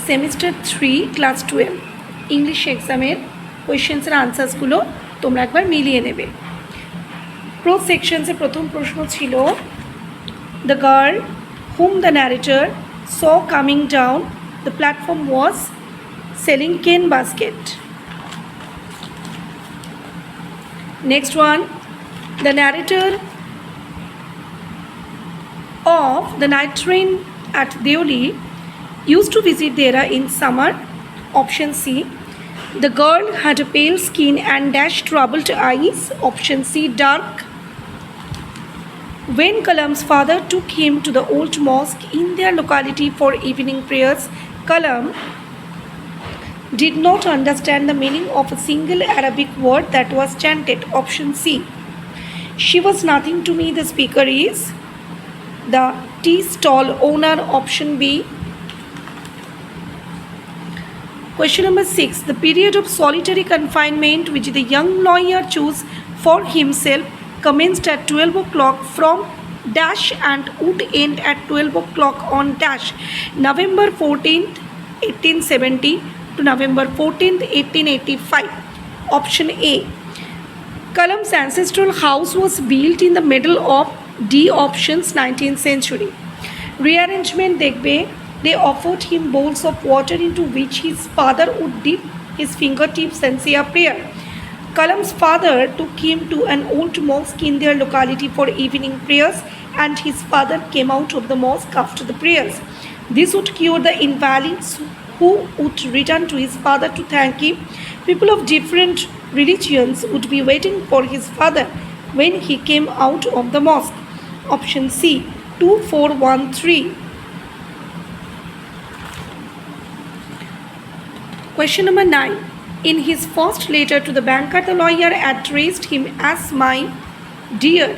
Semester 3 class 12 English এক্সামের কোয়েশ্চেন্সের আনসার্সগুলো তোমরা একবার মিলিয়ে নেবে। প্রো সেকশনসে প্রথম প্রশ্ন ছিল the girl whom the narrator saw coming down the platform was selling cane basket. Next one, the narrator of the night train at Deoli used to visit Dera in summer. Option C. The girl had a pale skin and dash troubled eyes. Option C. Dark. When Kalam's father took him to the old mosque in their locality for evening prayers, Kalam did not understand the meaning of a single Arabic word that was chanted. Option C. She was nothing to me, the speaker is the tea stall owner. Option B. Question number 6. The period of solitary confinement which the young lawyer chose for himself commenced at 12 o'clock from dash and would end at 12 o'clock on dash November 14th 1870 to November 14th 1885. Option A. Kalam's ancestral house was built in the middle of D. Options 19th century. Rearrangement দেখবে, they offered him bowls of water into which his father would dip his fingertips and say a prayer. Kalam's father took him to an old mosque in their locality for evening prayers and his father came out of the mosque after the prayers. This would cure the invalids who would return to his father to thank him. People of different religions would be waiting for his father when he came out of the mosque. Option C. 2413. Question number 9. In his first letter to the banker, the lawyer addressed him as my dear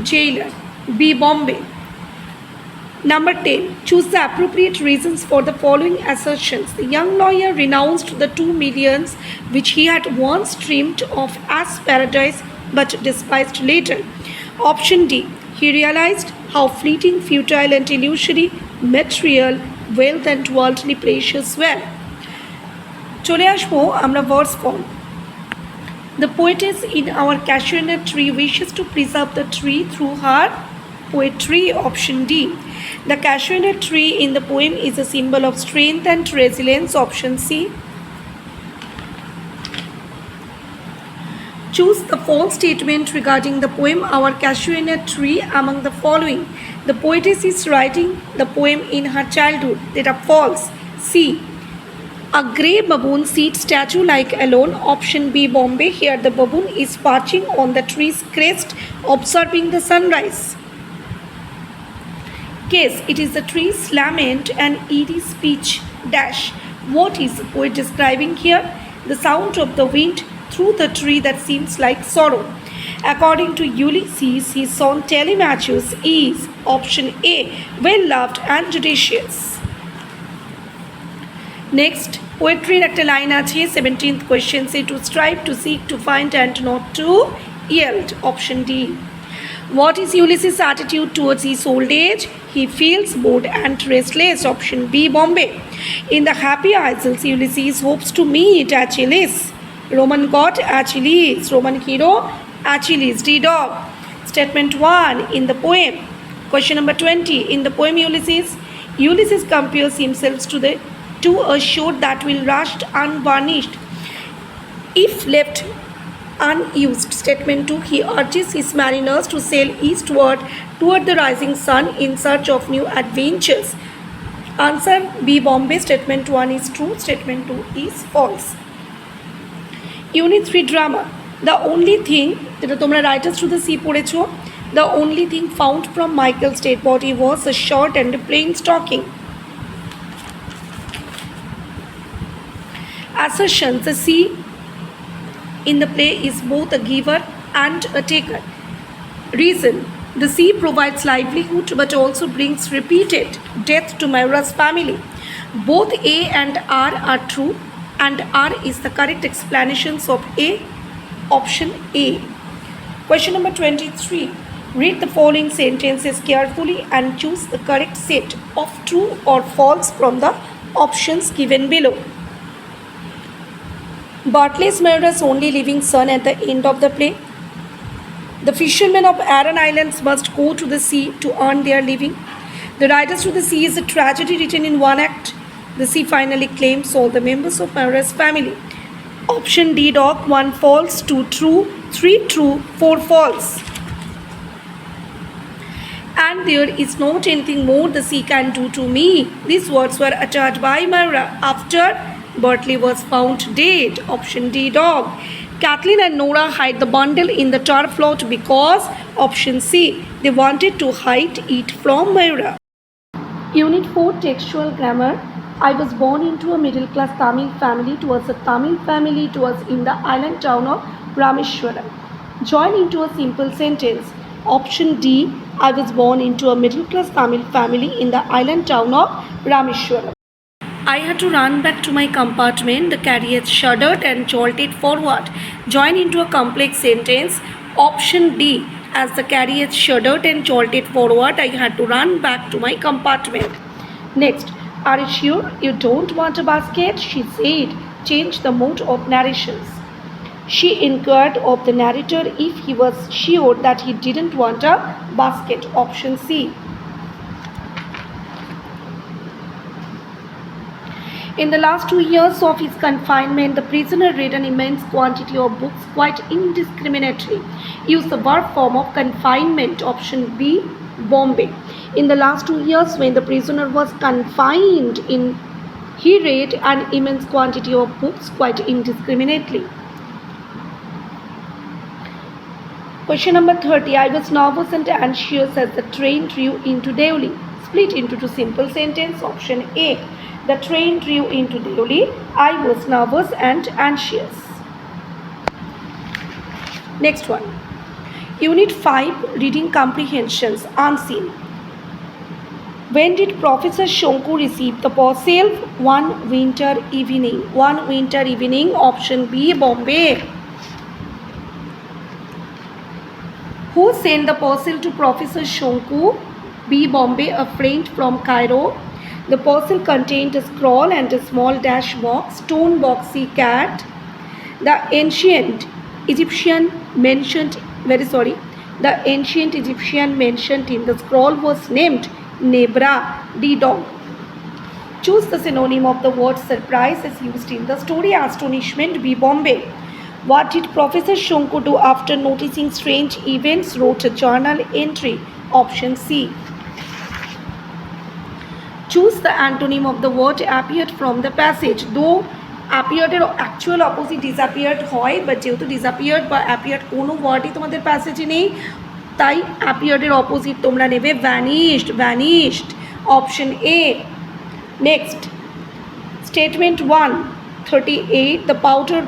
jailer, B. Bombay. Number 10. Choose the appropriate reasons for the following assertions. The young lawyer renounced the 2 millions which he had once dreamed of as paradise but despised later. Option D. He realized how fleeting, futile and illusory material, wealth and worldly pleasures were. চলে আসবো আমরা verse form. The poetess in our cashew nut tree wishes to preserve the tree through her poetry. Option D. The cashew nut tree in the poem is a symbol of strength and resilience. Option C. Choose the false statement regarding the poem Our Cashew Nut Tree among the following. The poetess is writing the poem in her childhood. That are false. C. A grey baboon sits statue-like alone. Option B. Bombay. Here the baboon is perching on the tree's crest, observing the sunrise. Case. It is the tree's lament and eerie speech. Dash. What is the poet describing here? The sound of the wind through the tree that seems like sorrow. According to Ulysses, his son Telemachus is option A, well loved and judicious. Next, poetry একটা line আছে 17th question say to strive, to seek, to find and not to yield. Option D. What is Ulysses' attitude towards his old age? He feels bored and restless. Option B. Bombay. In the happy Isles, Ulysses hopes to meet Achilles. Roman god Achilles, Roman hero Achilles, D-Dog. Statement 1 in the poem. Question number 20. In the poem Ulysses compares himself to a shore that will rust unvarnished if left unused. Statement 2. He urges his mariners to sail eastward toward the rising sun in search of new adventures. Answer B. Bombay. Statement 1 is true. Statement 2 is false. Unit 3 drama. The only thing যেটা তোমরা writers to the sea পড়েছো, the only thing found from Michael's dead body was a short and a plain stocking. Assertions. The sea in the play is both a giver and a taker. Reason. The sea provides livelihood but also brings repeated death to Mayura's family. Both A and R are true and R is the correct explanations of A. Option A. Question number 23. Read the following sentences carefully and choose the correct set of true or false from the Options given below. Bartley is Mayura's only living son at the end of the play. The fishermen of Aran Islands must go to the sea to earn their living. The Riders to the Sea is a tragedy written in one act. The sea finally claims all the members of Mayura's family. Option D, dog. 1 false, 2 true, 3 true, 4 false. And there is not anything more the sea can do to me. These words were uttered by Mayura after Bartley was found dead. Option D, dog. Kathleen and Nora hide the bundle in the turf lot because, option C, they wanted to hide it from Mayura. Unit 4, Textual Grammar. I was born into a middle-class Tamil family. It was a Tamil family. It was in the island town of Rameshwaram. Join into a simple sentence. Option D, I was born into a middle-class Tamil family in the island town of Rameshwaram. I had to run back to my compartment. The carriage shuddered and jolted forward. Join into a complex sentence. Option D, as the carriage shuddered and jolted forward, I had to run back to my compartment. Next, are you sure you don't want a basket? She said. Change the mode of narrations. She inquired of the narrator if he was sure that he didn't want a basket. Option C. In the last 2 years of his confinement, the prisoner read an immense quantity of books quite indiscriminately. Use the verb form of confinement. Option B, Bombay. In the last 2 years, when the prisoner was confined, he read an immense quantity of books quite indiscriminately. Question number 30. I was nervous and anxious as the train drew into Deoli. Split into two simple sentences. Option A. The train drew into Deoli. I was nervous and anxious. Next one. Unit 5, Reading Comprehensions, Unseen. When did Professor Shonku receive the parcel? One winter evening. One winter evening. Option B, Bombay. Who sent the parcel to Professor Shonku? B, Bombay, a friend from Cairo. The parcel contained a scroll and a small dash box, stone boxy cat. The ancient Egyptian mentioned in the scroll was named Nebra, D, dog. Choose the synonym of the word surprise as used in the story. Astonishment, B, Bombay. What did Professor Shonku do after noticing strange events? Wrote a journal entry. Option C. Choose the antonym of the word appeared from the passage. Though appeared এর actual opposite disappeared হয়, but যেহেতু disappeared বা appeared কোনো ওয়ার্ডই তোমাদের প্যাসেজে নেই, তাই appeared এর opposite তোমরা নেবে vanished. Vanished. Option A. Next, statement 1, 38. The powder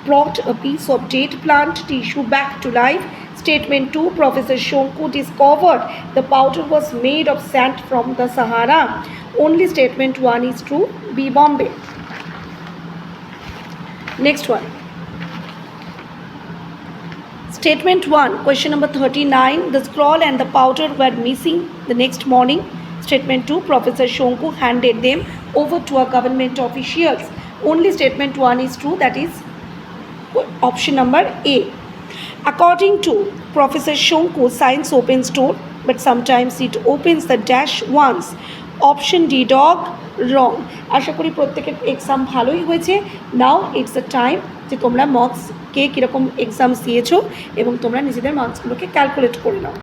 brought a piece of dead plant tissue back to life. Statement 2, Professor Shonku discovered the powder was made of sand from the Sahara. Only statement 1 is true. B, Bombay. Next one. Statement 1, question number 39. The scroll and the powder were missing the next morning. Statement 2, Professor Shonku handed them over to a government officials. Only statement 1 is true, that is option number A. According to Professor Shonku, science opens door, but sometimes it opens the dash once. Option D, dog, wrong. আশা করি প্রত্যেকের exam ভালোই হয়েছে। Now it's a time যে তোমরা marks কে কীরকম exams দিয়েছো এবং তোমরা নিজেদের মার্কসগুলোকে ক্যালকুলেট করে নাও।